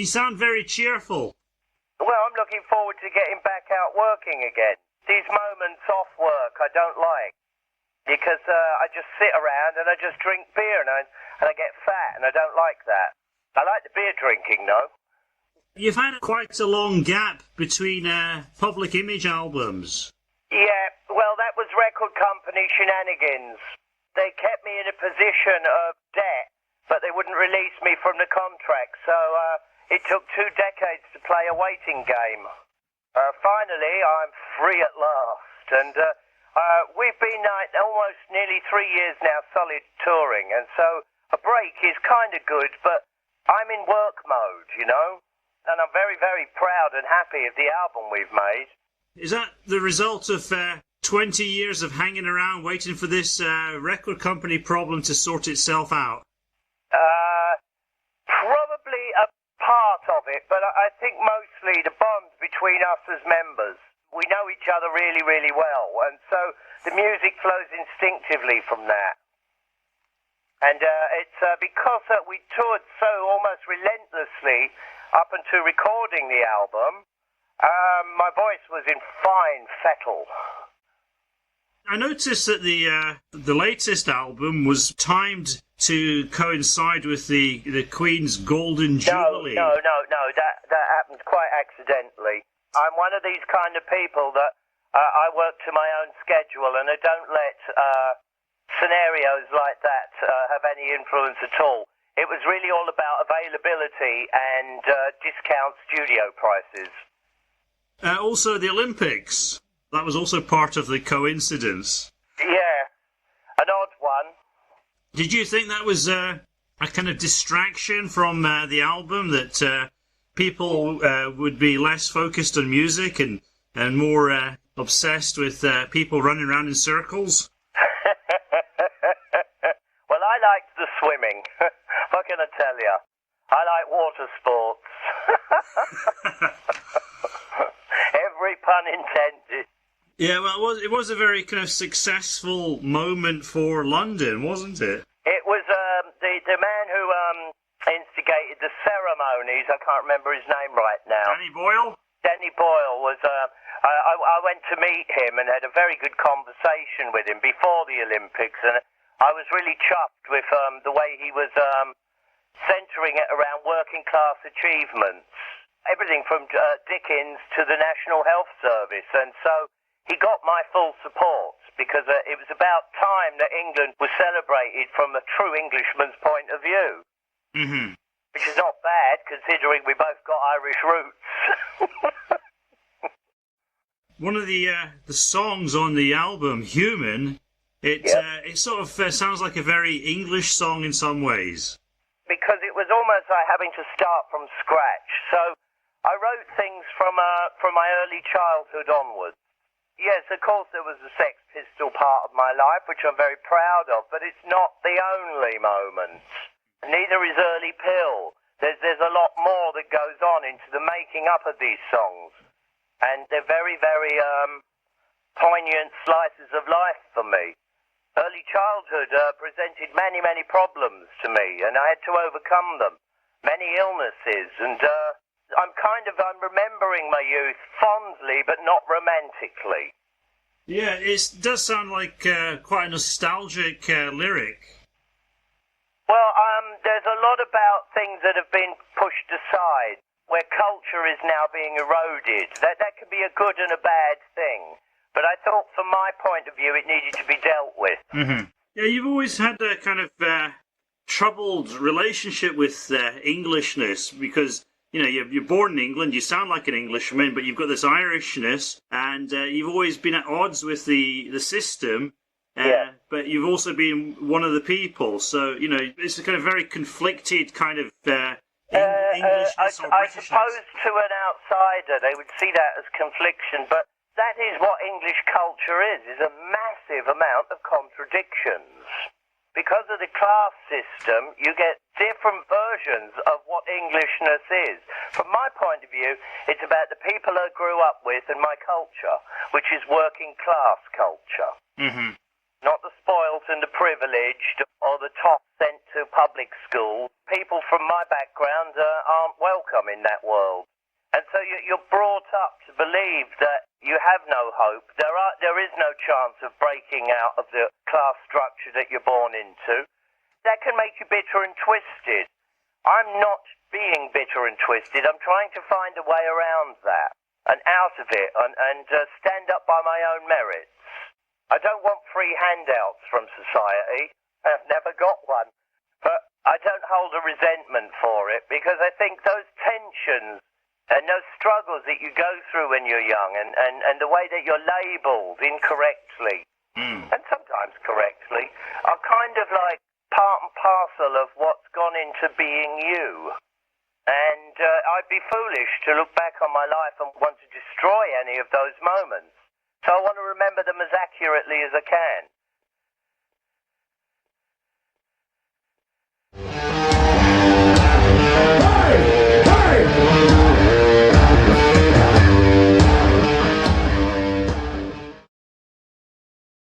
You sound very cheerful. Well, I'm looking forward to getting back out working again. These moments off work I don't like, because I just sit around and I just drink beer and I get fat, and I don't like that. I like the beer drinking, though. You've had quite a long gap between Public Image albums. Yeah, well, that was record company shenanigans. They kept me in a position of debt, but they wouldn't release me from the contract, so it took 2 decades to play a waiting game. Finally, I'm free at last, and we've been almost nearly 3 years now solid touring, and so a break is kind of good, but I'm in work mode, you know, and I'm very, very proud and happy of the album we've made. Is that the result of 20 years of hanging around waiting for this record company problem to sort itself out? Probably a part of it, but I think mostly the bond between us as members. We know each other really, really well, and so the music flows instinctively from that. And it's because we toured so almost relentlessly up until recording the album, my voice was in fine fettle. I noticed that the latest album was timed to coincide with the Queen's Golden Jubilee. No, that happened quite accidentally. I'm one of these kind of people that I work to my own schedule, and I don't let scenarios like that have any influence at all. It was really all about availability and discount studio prices. Also, the Olympics. That was also part of the coincidence. Yeah, an odd one. Did you think that was a kind of distraction from the album, that people would be less focused on music and more obsessed with people running around in circles? Well, I liked the swimming. What can I tell you? I like water sports. Every pun intended. Yeah, well, it was a very kind of successful moment for London, wasn't it? It was the man who instigated the ceremonies. I can't remember his name right now. Danny Boyle? Danny Boyle was. I went to meet him and had a very good conversation with him before the Olympics, and I was really chuffed with the way he was centering it around working class achievements, everything from Dickens to the National Health Service, and so he got my full support, because it was about time that England was celebrated from a true Englishman's point of view. Mm-hmm. Which is not bad, considering we both got Irish roots. One of the songs on the album, Human, it sort of sounds like a very English song in some ways. Because it was almost like having to start from scratch. So I wrote things from my early childhood onwards. Yes, of course there was the Sex Pistol part of my life, which I'm very proud of, but it's not the only moment. Neither is Early PiL. There's a lot more that goes on into the making up of these songs. And they're very, very poignant slices of life for me. Early childhood presented many, many problems to me, and I had to overcome them. Many illnesses, and I'm remembering my youth fondly, but not romantically. Yeah, it does sound like quite a nostalgic lyric. Well, there's a lot about things that have been pushed aside, where culture is now being eroded. That could be a good and a bad thing. But I thought, from my point of view, it needed to be dealt with. Mm-hmm. Yeah, you've always had a kind of troubled relationship with Englishness, because you know, you're born in England, you sound like an Englishman, but you've got this Irishness, and you've always been at odds with the system, but you've also been one of the people. So, you know, it's a kind of very conflicted kind of Englishness or I Britishness. suppose to an outsider they would see that as confliction, but that is what English culture is a massive amount of contradictions. Because of the class system, you get different versions of what Englishness is. From my point of view, it's about the people I grew up with and my culture, which is working class culture. Mm-hmm. Not the spoilt and the privileged or the top sent to public school, people from my background aren't welcome in that world. And so you're brought up to believe that you have no hope. There is no chance of breaking out of the class structure that you're born into. That can make you bitter and twisted. I'm not being bitter and twisted. I'm trying to find a way around that and out of it and stand up by my own merits. I don't want free handouts from society. I've never got one. But I don't hold a resentment for it because I think those tensions and those struggles that you go through when you're young and the way that you're labelled incorrectly, and sometimes correctly, are kind of like part and parcel of what's gone into being you. And I'd be foolish to look back on my life and want to destroy any of those moments. So I want to remember them as accurately as I can.